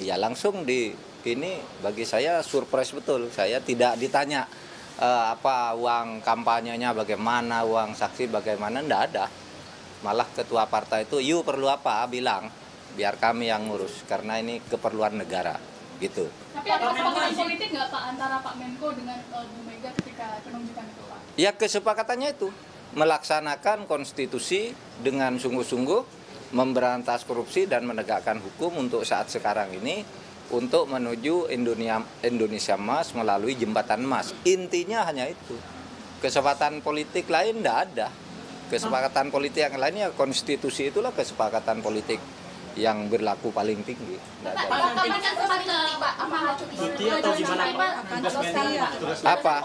Ya langsung ini bagi saya surprise betul. Saya tidak ditanya apa uang kampanyenya bagaimana, uang saksi bagaimana, enggak ada. Malah ketua partai itu, "You perlu apa?" bilang, "Biar kami yang ngurus karena ini keperluan negara." Gitu. Tapi ada kesepakatan politik nggak Pak antara Pak Menko dengan Bu Mega ketika penunjukan itu Pak? Ya kesepakatannya itu melaksanakan konstitusi dengan sungguh-sungguh, memberantas korupsi dan menegakkan hukum untuk saat sekarang ini, untuk menuju Indonesia Emas melalui jembatan emas. Intinya hanya itu. Kesepakatan politik lain tidak ada. Kesepakatan politik yang lainnya konstitusi itulah kesepakatan politik yang berlaku paling tinggi. Apa?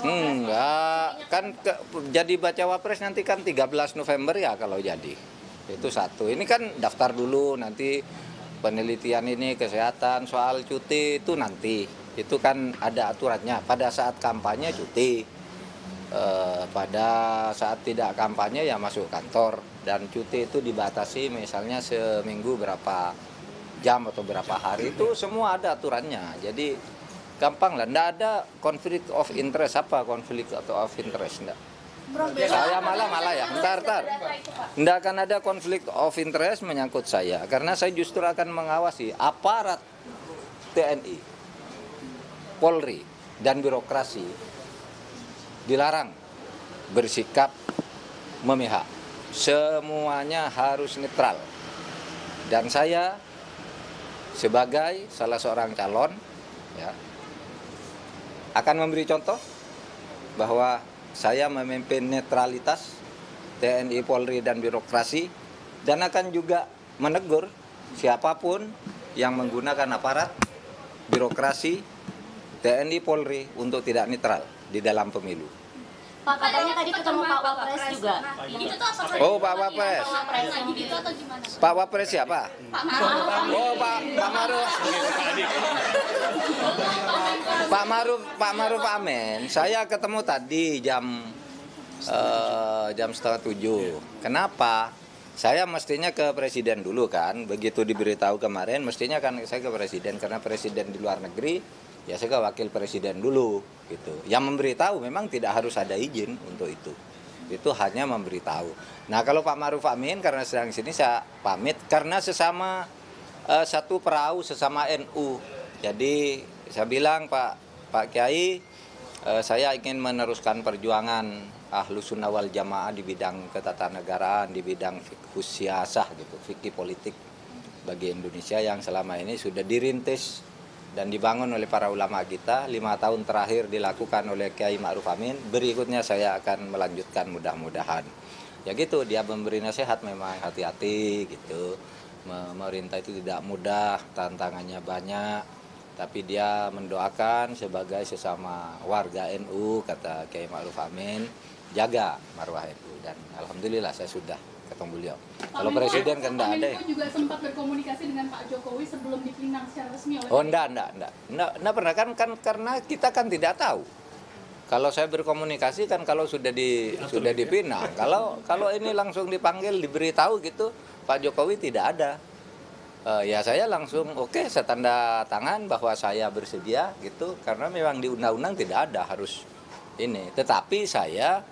Enggak, kan jadi bacawa pres nanti kan 13 November ya kalau jadi. Itu satu. Ini kan daftar dulu, nanti penelitian ini kesehatan soal cuti itu nanti. Itu kan ada aturannya. Pada saat kampanye cuti, pada saat tidak kampanye ya masuk kantor. Dan cuti itu dibatasi misalnya seminggu berapa jam atau berapa hari, itu semua ada aturannya. Jadi gampang lah, enggak ada konflik of interest. Apa konflik atau of interest? Enggak. Saya malah ya, bentar. Enggak akan ada konflik of interest menyangkut saya, karena saya justru akan mengawasi aparat TNI, Polri, dan birokrasi dilarang bersikap memihak. Semuanya harus netral. Dan saya sebagai salah seorang calon ya, akan memberi contoh bahwa saya memimpin netralitas TNI, Polri, dan birokrasi, dan akan juga menegur siapapun yang menggunakan aparat birokrasi TNI, Polri untuk tidak netral di dalam pemilu. Pak, katanya tadi ketemu Pak Wapres juga. Itu tuh apa? Oh, Pak Wapres. Gitu atau gimana? Pak Wapres siapa? Pak Maruf. Oh, Pak Maruf. Pak Maruf Amin. Saya ketemu tadi jam 6:30. Kenapa? Saya mestinya ke presiden dulu kan. Begitu diberitahu kemarin, mestinya kan saya ke presiden, karena presiden di luar negeri. Ya saya ke wakil presiden dulu gitu. Yang memberitahu memang tidak harus ada izin untuk itu. Itu hanya memberitahu. Nah, kalau Pak Maruf Amin karena sedang di sini saya pamit karena sesama satu perahu, sesama NU. Jadi saya bilang Pak Kiai, saya ingin meneruskan perjuangan Ahlus Sunnah wal Jamaah di bidang ketatanegaraan, di bidang fikih siasah gitu, fikih politik bagi Indonesia yang selama ini sudah dirintis dan dibangun oleh para ulama kita. 5 tahun terakhir dilakukan oleh Kiai Ma'ruf Amin. Berikutnya saya akan melanjutkan mudah-mudahan. Ya gitu, dia memberi nasihat memang hati-hati gitu. Memerintah itu tidak mudah, tantangannya banyak. Tapi dia mendoakan sebagai sesama warga NU, kata Kiai Ma'ruf Amin, jaga marwah NU. Dan alhamdulillah saya sudah ketemu beliau. Kalau presiden kan enggak ada ya. Pak juga sempat berkomunikasi dengan Pak Jokowi sebelum dipinang secara resmi oleh. Oh enggak pernah kan karena kita kan tidak tahu. Kalau saya berkomunikasi kan kalau sudah dipinang. Kalau ini langsung dipanggil, diberitahu gitu, Pak Jokowi tidak ada. Ya saya langsung oke, saya tanda tangan bahwa saya bersedia gitu, karena memang di undang-undang tidak ada harus ini. Tetapi saya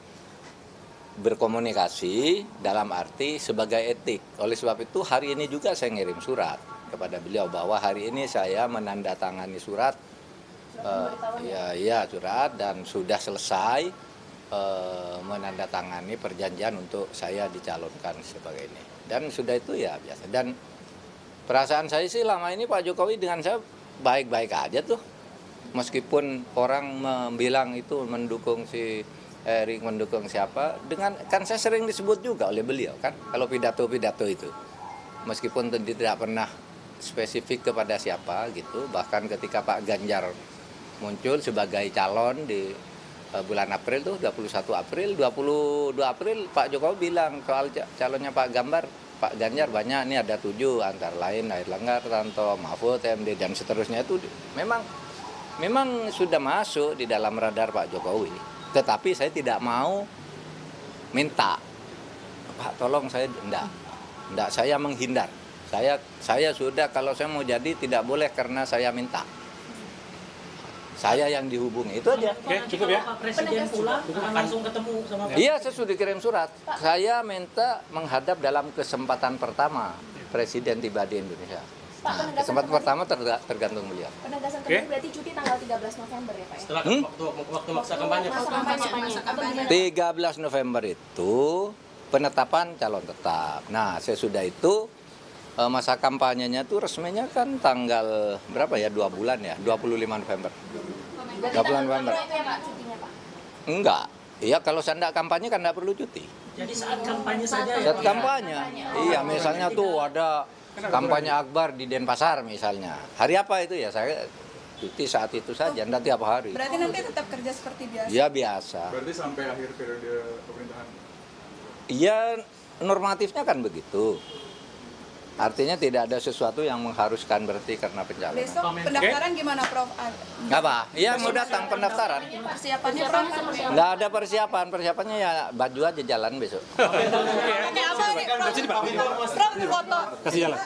berkomunikasi dalam arti sebagai etik. Oleh sebab itu hari ini juga saya ngirim surat kepada beliau bahwa hari ini saya menandatangani surat, surat, dan sudah selesai menandatangani perjanjian untuk saya dicalonkan sebagai ini. Dan sudah itu ya biasa. Dan perasaan saya sih lama ini Pak Jokowi dengan saya baik-baik aja tuh. Meskipun orang bilang itu mendukung si Erik, mendukung siapa, dengan kan saya sering disebut juga oleh beliau kan kalau pidato-pidato itu, meskipun tidak pernah spesifik kepada siapa gitu. Bahkan ketika Pak Ganjar muncul sebagai calon di bulan April tuh, 21 April, 22 April Pak Jokowi bilang soal calonnya Pak Ganjar banyak, ini ada 7 antara lain Airlangga Hartarto, Mahfud MD, dan seterusnya. Itu memang sudah masuk di dalam radar Pak Jokowi. Tetapi saya tidak mau minta, Pak tolong saya, enggak, saya menghindar. Saya sudah, kalau saya mau jadi tidak boleh karena saya minta. Saya yang dihubungi, itu aja. Oke, cukup ya. Pak Presiden pulang akan langsung ketemu sama Pak. Iya, saya sudah kirim surat. Saya minta menghadap dalam kesempatan pertama Presiden tiba di Indonesia. Pak, Nah, penegasan kesempatan kembali. pertama tergantung beliau. Penegasan Oke. kembali berarti cuti tanggal 13 November ya Pak ya? Setelah waktu masa kampanye, Pak. Masa kampanye. 13 November itu penetapan calon tetap. Nah, sesudah itu masa kampanyenya tuh resminya kan tanggal berapa ya? 2 bulan ya, 25 November. Berarti 20 tanggal November. 20 itu ya Pak cutinya Pak? Enggak. Iya, kalau saya enggak kampanye kan enggak perlu cuti. Jadi saat kampanye saja ya, Saat Pak? kampanye. Iya, misalnya tuh ada kampanye akbar di Denpasar misalnya. Hari apa itu ya? Saya cuti saat itu saja, enggak tiap hari. Berarti nanti tetap kerja seperti biasa. Ya biasa. Berarti sampai akhir periode pemerintahan. Iya, normatifnya kan begitu. Artinya tidak ada sesuatu yang mengharuskan berhenti karena pencalonan. Besok pendaftaran gimana Prof? Apa? Iya, mau datang pendaftaran. Persiapannya Prof? Nggak ada persiapan. Persiapannya ya baju aja jalan besok. Ini apa nih Prof? Prof foto. Kasih jalan.